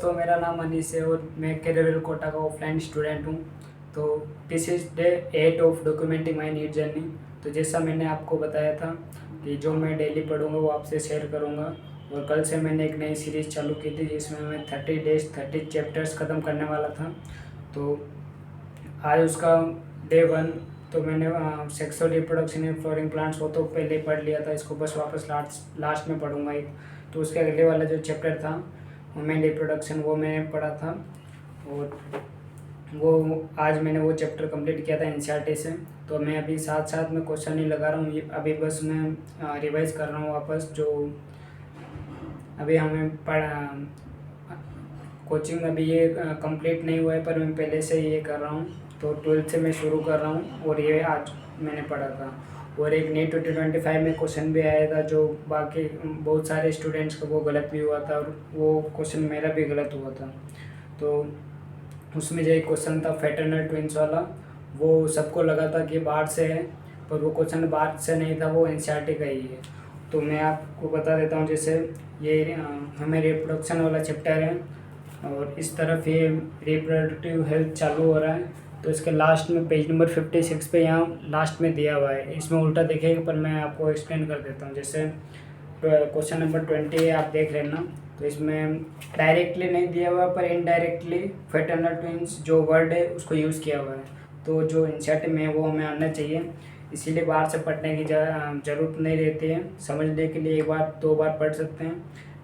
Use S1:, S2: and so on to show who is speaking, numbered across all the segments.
S1: दोस्तों, मेरा नाम अनीस है और मैं कैरियर कोटा का ऑफलाइन स्टूडेंट हूँ। तो this is day 8 of documenting my NEET journey. तो जैसा मैंने आपको बताया था कि जो मैं डेली पढ़ूँगा वो आपसे शेयर करूँगा। और कल से मैंने एक नई सीरीज़ चालू की थी जिसमें मैं 30 डेज 30 चैप्टर्स ख़त्म करने वाला था। तो आज उसका डे 1। तो मैंने sexual reproduction in flooring plants वो तो पहले ही पढ़ लिया था, इसको बस वापस लास्ट में पढ़ूँगा एक। तो उसके अगले वाला जो चैप्टर था वुमेन रिप्रोडक्शन वो मैंने पढ़ा था और वो आज मैंने वो चैप्टर कंप्लीट किया था एनसीईआरटी से। तो मैं अभी साथ साथ में क्वेश्चन नहीं लगा रहा हूँ, ये अभी बस मैं रिवाइज़ कर रहा हूँ वापस जो अभी हमें पढ़ा। कोचिंग अभी ये कंप्लीट नहीं हुआ है पर मैं पहले से ये कर रहा हूँ। तो 12th से मैं शुरू कर रहा हूँ और ये आज मैंने पढ़ा था। और एक नीट 2025 में क्वेश्चन भी आया था जो बाकी बहुत सारे स्टूडेंट्स का वो गलत भी हुआ था और वो क्वेश्चन मेरा भी गलत हुआ था। तो उसमें जो एक क्वेश्चन था फैटर्नल ट्विंस वाला, वो सबको लगा था कि बाहर से है, पर वो क्वेश्चन बाहर से नहीं था, वो एनसीईआरटी का ही है। तो मैं आपको बता देता हूँ, जैसे ये हमें रिप्रोडक्शन वाला चैप्टर है और इस तरफ ये रिप्रोडक्टिव हेल्थ चालू हो रहा है। तो इसके लास्ट में पेज नंबर 56 पे यहाँ लास्ट में दिया हुआ है, इसमें उल्टा दिखेगा पर मैं आपको एक्सप्लेन कर देता हूँ। जैसे क्वेश्चन नंबर 20 आप देख लेना। तो इसमें डायरेक्टली नहीं दिया हुआ पर इनडायरेक्टली फैटर्नल ट्विंस जो वर्ड है उसको यूज़ किया हुआ है। तो जो एनसीईआरटी में है वो हमें आना चाहिए, इसीलिए बाहर से पढ़ने की ज़रूरत नहीं रहती है। समझने के लिए एक बार दो बार पढ़ सकते हैं,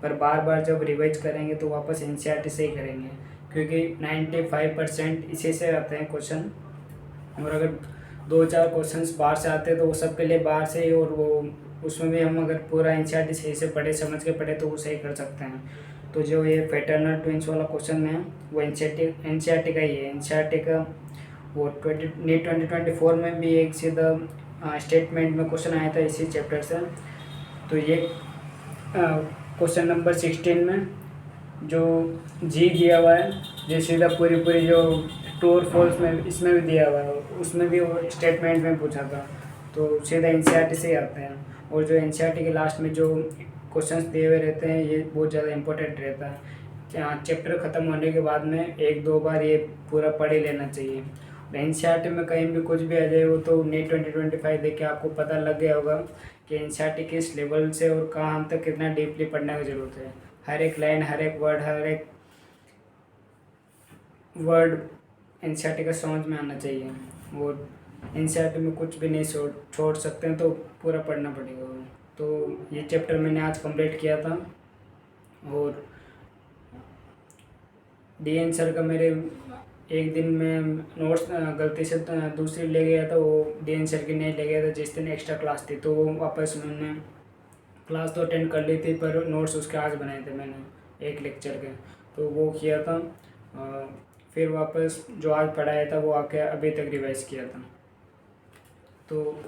S1: पर बार बार जब रिवाइज करेंगे तो वापस एनसीईआरटी से ही करेंगे, क्योंकि 95% इसी से आते हैं क्वेश्चन। और अगर 2-4 क्वेश्चंस बाहर से आते हैं तो वो सबके लिए बाहर से ही, और वो उसमें भी हम अगर पूरा एनसीईआरटी सही से पढ़े समझ के पढ़े तो वो सही कर सकते हैं। तो जो ये फैटर्नल ट्विंस वाला क्वेश्चन है वो एनसीईआरटी का ही है। एनसीईआरटी का वो नीट 2024 में भी एक सीधा स्टेटमेंट में क्वेश्चन आया था इसी चैप्टर से। तो ये क्वेश्चन नंबर 16 में जो जी दिया हुआ है, ये सीधा पूरी जो ट्रू और फॉल्स में इसमें भी दिया हुआ है, उसमें भी वो स्टेटमेंट में पूछा था। तो सीधा एनसीईआरटी से ही आते हैं। और जो एनसीईआरटी के लास्ट में जो क्वेश्चंस दिए हुए रहते हैं ये बहुत ज़्यादा इंपॉर्टेंट रहता है। चैप्टर ख़त्म होने के बाद में 1-2 बार ये पूरा पढ़ ही लेना चाहिए। एनसीईआरटी में कहीं भी कुछ भी आ जाए वो तो नीट 2025 देख के आपको पता लग गया होगा कि एनसीईआरटी किस लेवल से और कहाँ तक कितना डीपली पढ़ने की ज़रूरत है। हर एक लाइन, हर एक वर्ड एनसीईआरटी का समझ में आना चाहिए। और एनसीईआरटी में कुछ भी नहीं छोड़ सकते हैं, तो पूरा पढ़ना पड़ेगा। तो ये चैप्टर मैंने आज कंप्लीट किया था। और डीएन सर का मेरे एक दिन में नोट्स गलती से दूसरी ले गया था, वो डीएन सर की नहीं ले गया था जिस दिन एक्स्ट्रा क्लास थी। तो वो वापस मैंने क्लास तो अटेंड कर ली थी पर नोट्स उसके आज बनाए थे मैंने एक लेक्चर के, तो वो किया था। फिर वापस जो आज पढ़ाया था वो आके अभी तक रिवाइज किया था। तो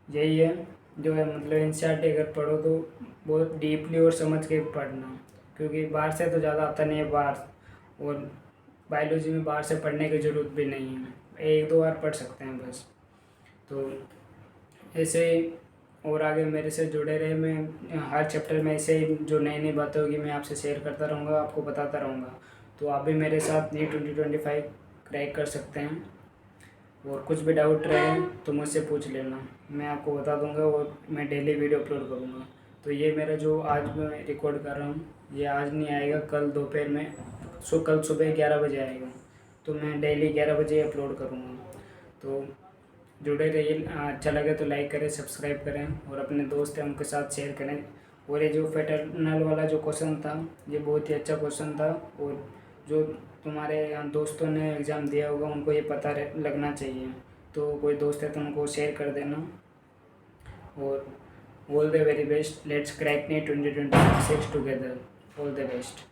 S1: यही है जो है, मतलब एनसीईआरटी अगर पढ़ो तो बहुत डीपली और समझ के पढ़ना, क्योंकि बाहर से तो ज़्यादा आता नहीं है बाहर। और बायोलॉजी में बाहर से पढ़ने की ज़रूरत भी नहीं है, 1-2 बार पढ़ सकते हैं बस। तो ऐसे ही और आगे मेरे से जुड़े रहे, मैं हर चैप्टर में ऐसे ही जो नई नई बातें होगी मैं आपसे शेयर करता रहूँगा, आपको बताता रहूँगा। तो आप भी मेरे साथ नीट 2025 क्रैक कर सकते हैं। और कुछ भी डाउट रहे तो मुझसे पूछ लेना, मैं आपको बता दूंगा और मैं डेली वीडियो अपलोड करूँगा। तो ये मेरा जो आज मैं रिकॉर्ड कर रहा हूँ ये आज नहीं आएगा, कल दोपहर में कल सुबह 11 बजे आएगा। तो मैं डेली 11 बजे अपलोड करूँगा। तो जुड़े रहिए, अच्छा लगे तो लाइक करें, सब्सक्राइब करें और अपने दोस्त हैं उनके साथ शेयर करें। और ये जो फैटर्नल वाला जो क्वेश्चन था ये बहुत ही अच्छा क्वेश्चन था, और जो तुम्हारे दोस्तों ने एग्ज़ाम दिया होगा उनको ये पता लगना चाहिए। तो कोई दोस्त है तो उनको शेयर कर देना। और all the very best, let's crack NEET 2026 together. All the best.